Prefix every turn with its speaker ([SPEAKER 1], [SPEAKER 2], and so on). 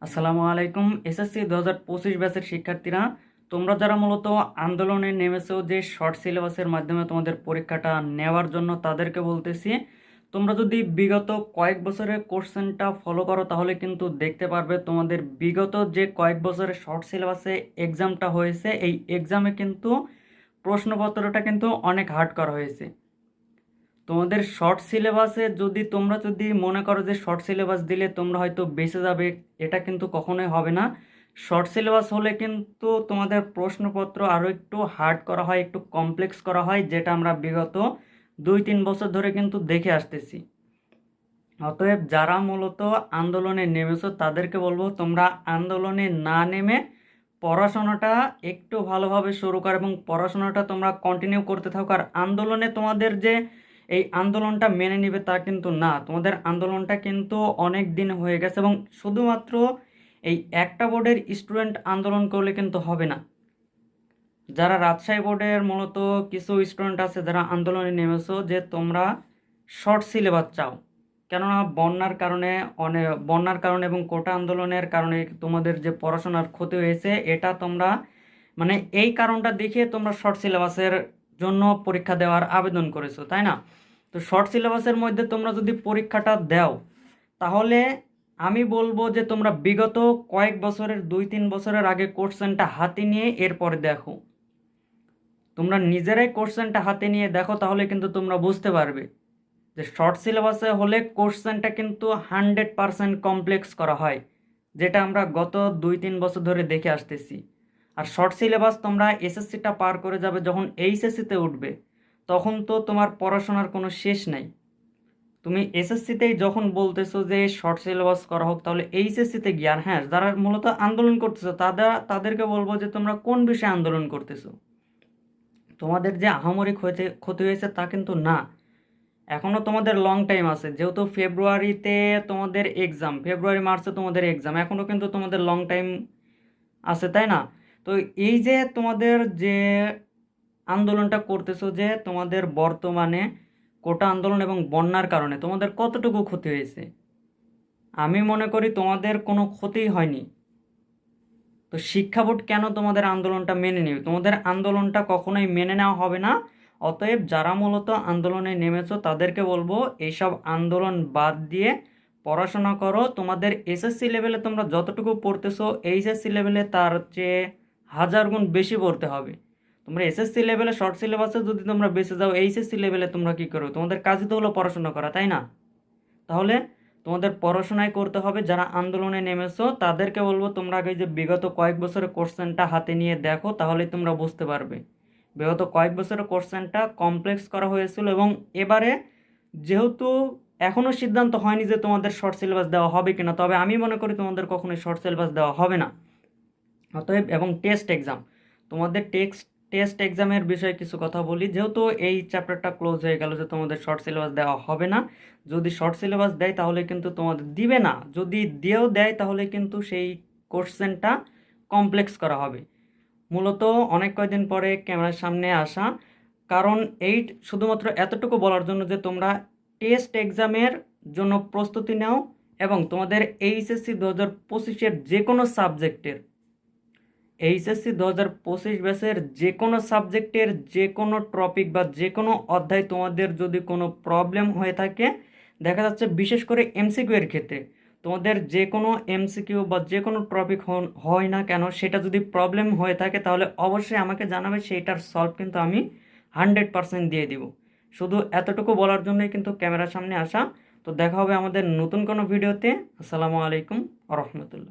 [SPEAKER 1] আসসালামু আলাইকুম। এসএসসি 2025 ব্যাচের শিক্ষার্থীরা, তোমরা যারা মূলত আন্দোলনে নেমেছো যে শর্ট সিলেবাসের মাধ্যমে তোমাদের পরীক্ষাটা নেওয়ার জন্য, তাদেরকে বলতেছি তোমরা যদি বিগত কয়েক বছরের কোশ্চেনটা ফলো করো তাহলে কিন্তু দেখতে পারবে তোমাদের বিগত যে কয়েক বছরের শর্ট সিলেবাসে এক্সামটা হয়েছে, এই এক্সামে কিন্তু প্রশ্নপত্রটা কিন্তু অনেক হার্ড করা হয়েছে। তোমাদের শর্ট সিলেবাসে তোমরা যদি মনে করো যে শর্ট সিলেবাস দিলে তোমরা হয়তো বেঁচে যাবে, এটা কিন্তু কখনোই হবে না। শর্ট সিলেবাস হলে কিন্তু তোমাদের প্রশ্নপত্র আরও একটু হার্ড করা হয়, একটু কমপ্লেক্স করা হয়, যেটা আমরা বিগত 2-3 বছর ধরে কিন্তু দেখে আসতেছি। অতএব যারা মূলত আন্দোলনে নেমেছো তাদেরকে বলবো তোমরা আন্দোলনে না নেমে পড়াশোনাটা একটু ভালোভাবে শুরু করো এবং পড়াশোনাটা তোমরা কন্টিনিউ করতে থাকো। আর আন্দোলনে তোমাদের যে এই আন্দোলনটা মেনে নিবে তা কিন্তু না, তোমাদের আন্দোলনটা কিন্তু অনেক দিন হয়ে গেছে এবং শুধুমাত্র এই একটা বোর্ডের স্টুডেন্ট আন্দোলন করলে কিন্তু হবে না। যারা রাজশাহী বোর্ডের মূলত কিছু স্টুডেন্ট আছে যারা আন্দোলনে নেমেছো যে তোমরা শর্ট সিলেবাস চাও, কেননা বন্যার কারণে এবং কোটা আন্দোলনের কারণে তোমাদের যে পড়াশোনার ক্ষতি হয়েছে, এটা তোমরা মানে এই কারণটা দেখিয়ে তোমরা শর্ট সিলেবাসের জন্য পরীক্ষা দেওয়ার আবেদন করেছো, তাই না? তো শর্ট সিলেবাসের মধ্যে তোমরা যদি পরীক্ষাটা দাও তাহলে আমি বলবো যে তোমরা বিগত কয়েক বছরের 2-3 বছরের আগে কোশ্চেনটা হাতে নিয়ে এরপরে দেখো। তোমরা নিজেরাই কোশ্চেনটা হাতে নিয়ে দেখো, তাহলে কিন্তু তোমরা বুঝতে পারবে যে শর্ট সিলেবাসে হলে কোশ্চেনটা কিন্তু 100% কমপ্লেক্স করা হয়, যেটা আমরা গত 2-3 বছর ধরে দেখে আসতেছি। আর শর্ট সিলেবাস তোমরা এসএসসিটা পার করে যাবে, যখন এইচএসসিতে উঠবে তখন তো তোমার পড়াশোনার কোনো শেষ নাই। তুমি এসএসসিতেই যখন বলতেছো যে শর্ট সিলেবাস করা হোক, তাহলে এইচএসসিতে গিয়ে, আর হ্যাঁ, যারা মূলত আন্দোলন করতেছো তাদেরকে বলবো যে তোমরা কোন বিষয়ে আন্দোলন করতেছো। তোমাদের যে আহামরি ক্ষতি হয়েছে তা কিন্তু না, এখনও তোমাদের লং টাইম আছে। যেহেতু ফেব্রুয়ারিতে তোমাদের এক্সাম, ফেব্রুয়ারি মার্চে তোমাদের এক্সাম, এখনও কিন্তু তোমাদের লং টাইম আছে, তাই না? তো এই যে তোমাদের যে আন্দোলনটা করতেছো, যে তোমাদের বর্তমানে কোটা আন্দোলন এবং বন্যার কারণে তোমাদের কতটুকু ক্ষতি হয়েছে, আমি মনে করি তোমাদের কোনো ক্ষতিই হয়নি। তো শিক্ষা বোর্ড কেন তোমাদের আন্দোলনটা মেনে নেবে? তোমাদের আন্দোলনটা কখনোই মেনে নেওয়া হবে না। অতএব যারা মূলত আন্দোলনে নেমেছো তাদেরকে বলবো এইসব আন্দোলন বাদ দিয়ে পড়াশোনা করো। তোমাদের এসএসসি লেভেলে তোমরা যতটুকু পড়তেছো এইচএসসি লেভেলে তার চেয়ে 1000 গুণ বেশি পড়তে হবে। তোমরা এসএসসি লেভেলে শর্ট সিলেবাসে যদি তোমরা বেঁচে যাও, এইচএসসি লেভেলে তোমরা কী করো? তোমাদের কাজই তো হলো পড়াশোনা করা, তাই না? তাহলে তোমাদের পড়াশোনাই করতে হবে। যারা আন্দোলনে নেমেছো তাদেরকে বলবো তোমরা আগে যে বিগত কয়েক বছরের কোশ্চেনটা হাতে নিয়ে দেখো, তাহলেই তোমরা বুঝতে পারবে। বিগত কয়েক বছরের কোশ্চেনটা কমপ্লেক্স করা হয়েছিল এবং এবারে যেহেতু এখনও সিদ্ধান্ত হয়নি যে তোমাদের শর্ট সিলেবাস দেওয়া হবে কিনা, তবে আমি মনে করি তোমাদের কখনোই শর্ট সিলেবাস দেওয়া হবে না। অতএব এবং টেস্ট এক্সাম, তোমাদের টেস্ট এক্সামের বিষয়ে কিছু কথা বলি। যেহেতু এই চ্যাপ্টারটা ক্লোজ হয়ে গেল যে তোমাদের শর্ট সিলেবাস দেওয়া হবে না, যদি শর্ট সিলেবাস দেয় তাহলে কিন্তু তোমাদের দিবে না, যদি দিয়েও দেয় তাহলে কিন্তু সেই কোশ্চেনটা কমপ্লেক্স করা হবে। মূলত অনেক কয়দিন পরে ক্যামেরার সামনে আসা, কারণ এই শুধুমাত্র এতটুকু বলার জন্য যে তোমরা টেস্ট এক্সামের জন্য প্রস্তুতি নাও এবং তোমাদের এইচএসসি 2025-এর যে কোনো সাবজেক্টের, এইচএসসি 2025 ব্যাচের যে কোনো সাবজেক্টের যে কোনো টপিক বা যে কোনো অধ্যায় তোমাদের যদি কোনো প্রবলেম হয়ে থাকে, দেখা যাচ্ছে বিশেষ করে এমসিকিউ এর ক্ষেত্রে তোমাদের যে কোনো এমসিকিউ বা যে কোনো টপিক হয় না কেন, সেটা যদি প্রবলেম হয়ে থাকে তাহলে অবশ্যই আমাকে জানাবে, সেইটার সলভ কিন্তু আমি 100% দিয়ে দিব। শুধু এতটুকু বলার জন্যই কিন্তু ক্যামেরার সামনে আসা। তো দেখা হবে আমাদের নতুন কোনো ভিডিওতে। আসসালামু আলাইকুম ওয়া রাহমাতুল্লাহ।